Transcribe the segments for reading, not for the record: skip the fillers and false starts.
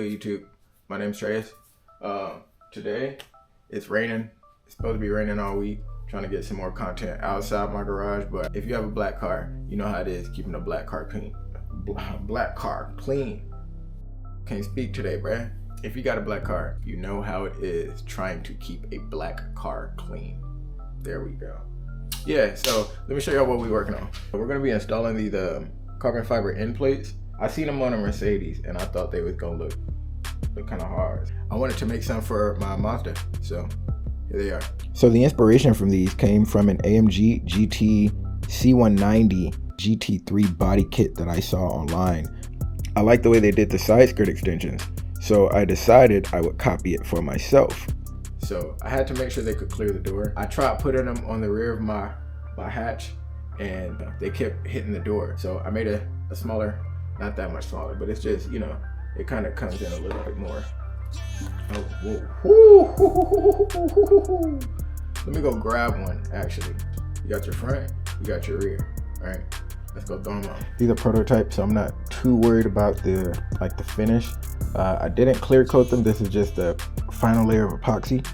good, YouTube? My name's Treyas. Today it's raining. It's supposed to be raining all week. Trying to get some more content outside my garage, but if you have a black car, you know how it is keeping a black car clean. Black car clean. Can't speak today, bruh. If you got a black car, you know how it is trying to keep a black car clean. There we go. Yeah, so let me show y'all what we're working on. We're gonna be installing these carbon fiber end plates. I seen them on a Mercedes and I thought they was gonna look kind of hard. I wanted to make some for my Mazda, so here they are. So the inspiration from these came from an AMG GT C190 GT3 body kit that I saw online. I like the way they did the side skirt extensions, so I decided I would copy it for myself. So I had to make sure they could clear the door. I tried putting them on the rear of my hatch and they kept hitting the door. So I made a smaller, not that much smaller, but it's just, you know, it kind of comes in a little bit more. Oh, whoa. Let me go grab one, actually. You got your front, you got your rear. All right, let's go throw them on. These are prototypes, so I'm not too worried about the finish. I didn't clear coat them. This is just the final layer of epoxy.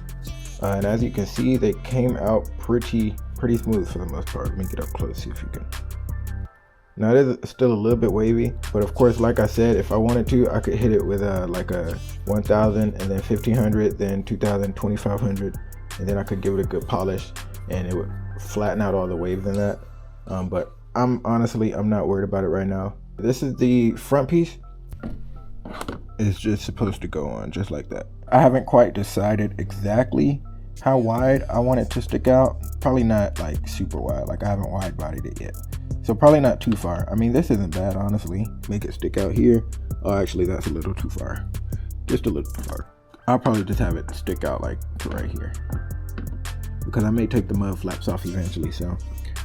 And as you can see, they came out pretty smooth for the most part. Let me get up close, see if you can. Now it is still a little bit wavy, but of course, like I said, if I wanted to, I could hit it with like a 1000 and then 1500, then 2000, 2500, and then I could give it a good polish and it would flatten out all the waves in that. But I'm not worried about it right now. This is the front piece. It's just supposed to go on just like that. I haven't quite decided exactly how wide I want it to stick out. Probably not like super wide, like I haven't wide bodied it yet. So probably not too far. I mean, this isn't bad, honestly. Make it stick out here. Oh, actually that's a little too far. Just a little too far. I'll probably just have it stick out like to right here, because I may take the mud flaps off eventually. So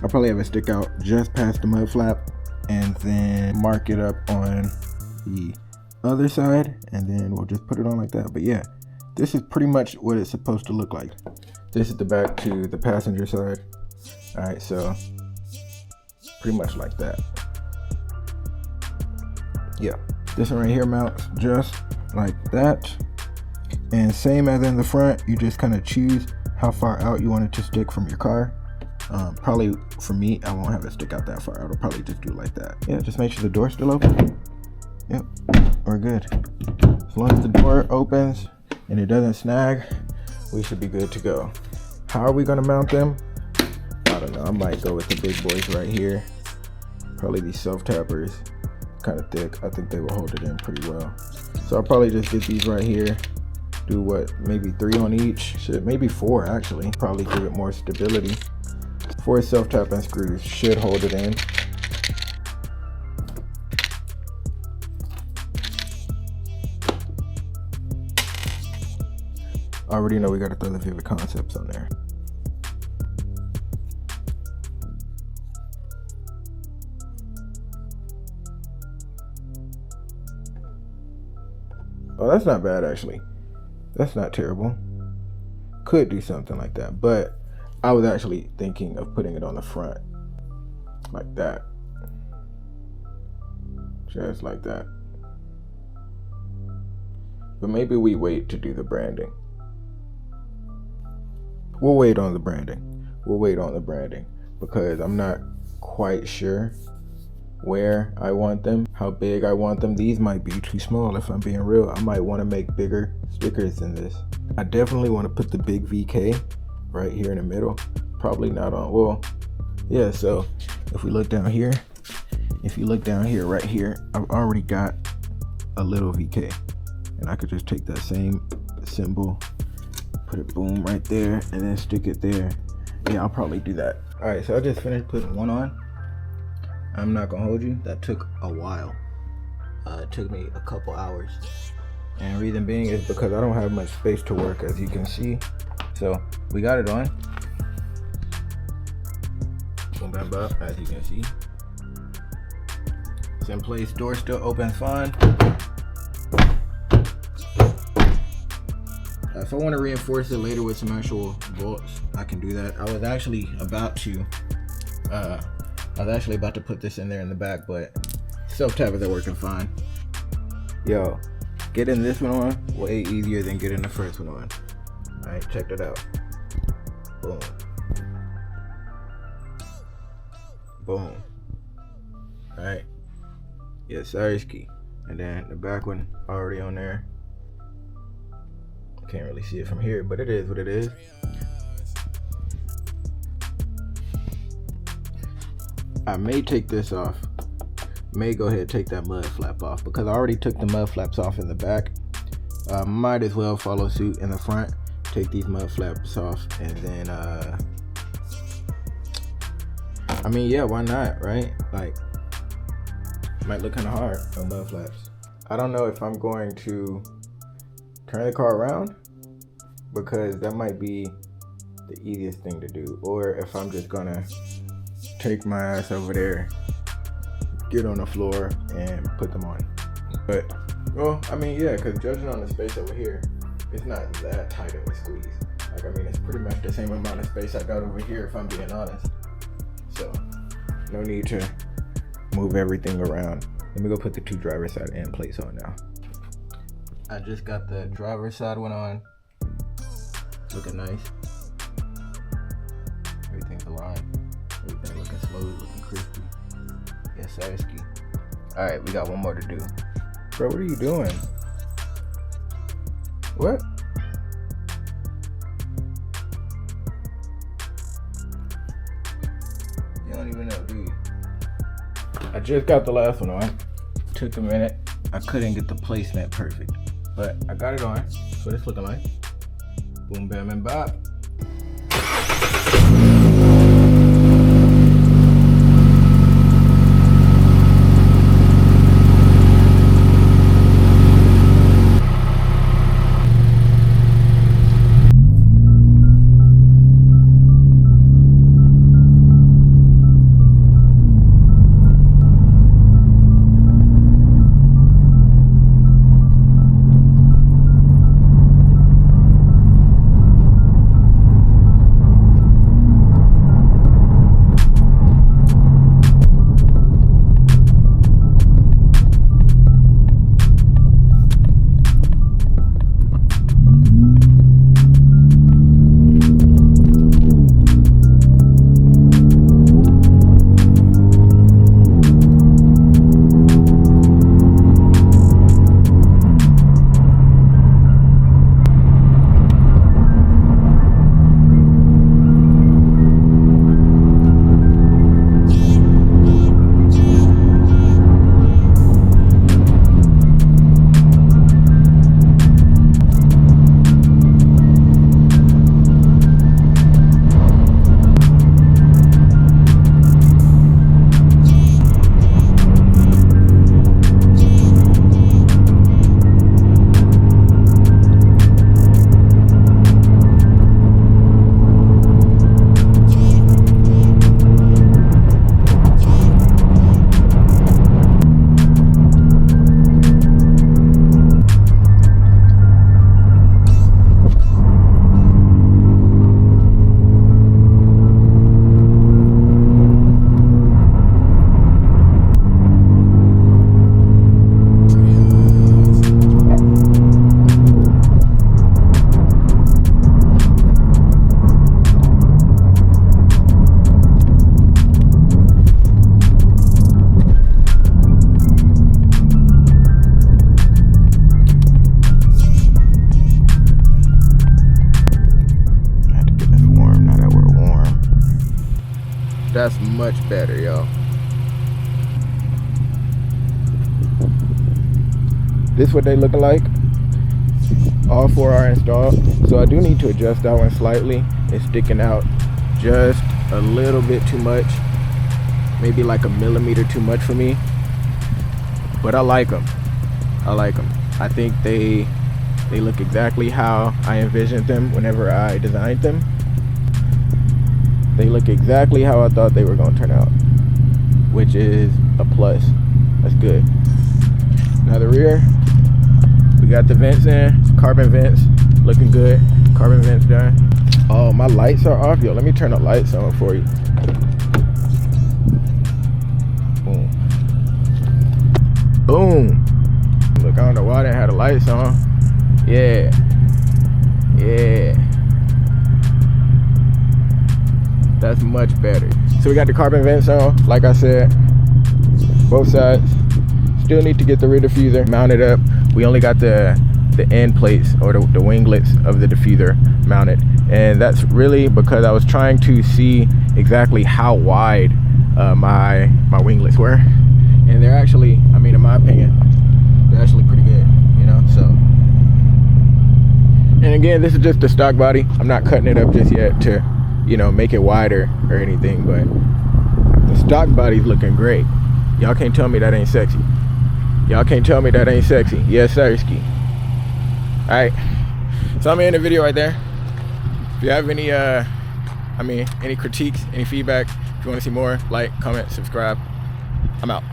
I'll probably have it stick out just past the mud flap and then mark it up on the other side, and then we'll just put it on like that. But yeah, this is pretty much what it's supposed to look like. This is the back to the passenger side. All right, so pretty much like that. Yeah, this one right here mounts just like that, and same as in the front, you just kind of choose how far out you want it to stick from your car. Probably for me, I won't have it stick out that far. I'll probably just do it like that. Yeah, just make sure the door's still open. Yep, we're good. As long as the door opens and it doesn't snag, we should be good to go. How are we gonna mount them? I don't know, I might go with the big boys right here. Probably these self-tappers, kind of thick. I think they will hold it in pretty well. So I'll probably just get these right here. Do what, maybe 3 on each? Shit, maybe 4 actually. Probably give it more stability. 4 self-tapping screws should hold it in. I already know we gotta throw the vk-spec on there. Oh, that's not bad actually. That's not terrible. Could do something like that, but I was actually thinking of putting it on the front like that. Just like that. But maybe we wait to do the branding. We'll wait on the branding. We'll wait on the branding because I'm not quite sure where I want them, how big I want them. These might be too small if I'm being real. I might want to make bigger stickers than this. I definitely want to put the big VK right here in the middle. Probably not on, well, yeah, so if we look down here, if you look down here, right here, I've already got a little VK. And I could just take that same symbol, put it boom right there, and then stick it there. Yeah, I'll probably do that. All right, so I just finished putting one on. I'm not gonna hold you, that took a while. It took me a couple hours. And reason being is because I don't have much space to work, as you can see. So we got it on. Boom, bam, bam, as you can see. It's in place, door still open fine. If I want to reinforce it later with some actual bolts, I can do that. I was actually about to put this in there in the back, but self-tappers are working fine. Yo, Getting this one on way easier than getting the first one on. All right, check that out. Boom. Boom. All right. Yes, sirski. And then the back one already on there. Can't really see it from here, but it is what it is. I may take this off. May go ahead and take that mud flap off because I already took the mud flaps off in the back. Might as well follow suit in the front. Take these mud flaps off and then I mean, yeah, why not, right? Like, might look kind of hard on mud flaps. I don't know if I'm going to turn the car around because that might be the easiest thing to do, or if I'm just gonna take my ass over there, get on the floor and put them on. But, well, I mean, yeah, because judging on the space over here, it's not that tight of a squeeze. Like, I mean, it's pretty much the same amount of space I got over here if I'm being honest. So, no need to move everything around. Let me go put the two driver's side end plates on now. I just got the driver's side one on. Looking nice. Everything's aligned. Everything looking smooth, looking crispy. Yes, sirski. Alright, we got one more to do. Bro, what are you doing? What? You don't even know, do you? I just got the last one on. Took a minute. I couldn't get the placement perfect, but I got it on. That's what it's looking like. Boom, bam, and bop. That's much better, y'all. This is what they look like. All four are installed. So I do need to adjust that one slightly. It's sticking out just a little bit too much. Maybe like a millimeter too much for me. But I like them. I like them. I think they look exactly how I envisioned them whenever I designed them. They look exactly how I thought they were going to turn out, which is a plus. That's good. Now the rear, we got the vents in, carbon vents, looking good. Carbon vents done. Oh, my lights are off. Yo, let me turn the lights on for you. Boom. Boom. Look, I don't know why I didn't have the lights on. Yeah. That's much better. So we got the carbon vents on, like I said, both sides. Still need to get the rear diffuser mounted up. We only got the end plates or the winglets of the diffuser mounted, and that's really because I was trying to see exactly how wide my winglets were, and they're actually, I mean, in my opinion, they're actually pretty good, you know. So, and again, this is just the stock body. I'm not cutting it up just yet to, you know, make it wider or anything, but the stock body's looking great. Y'all can't tell me that ain't sexy. Y'all can't tell me that ain't sexy. Yes, sirski. All right, so I'm gonna end the video right there. If you have any any critiques, any feedback, if you want to see more, like, comment, subscribe. I'm out.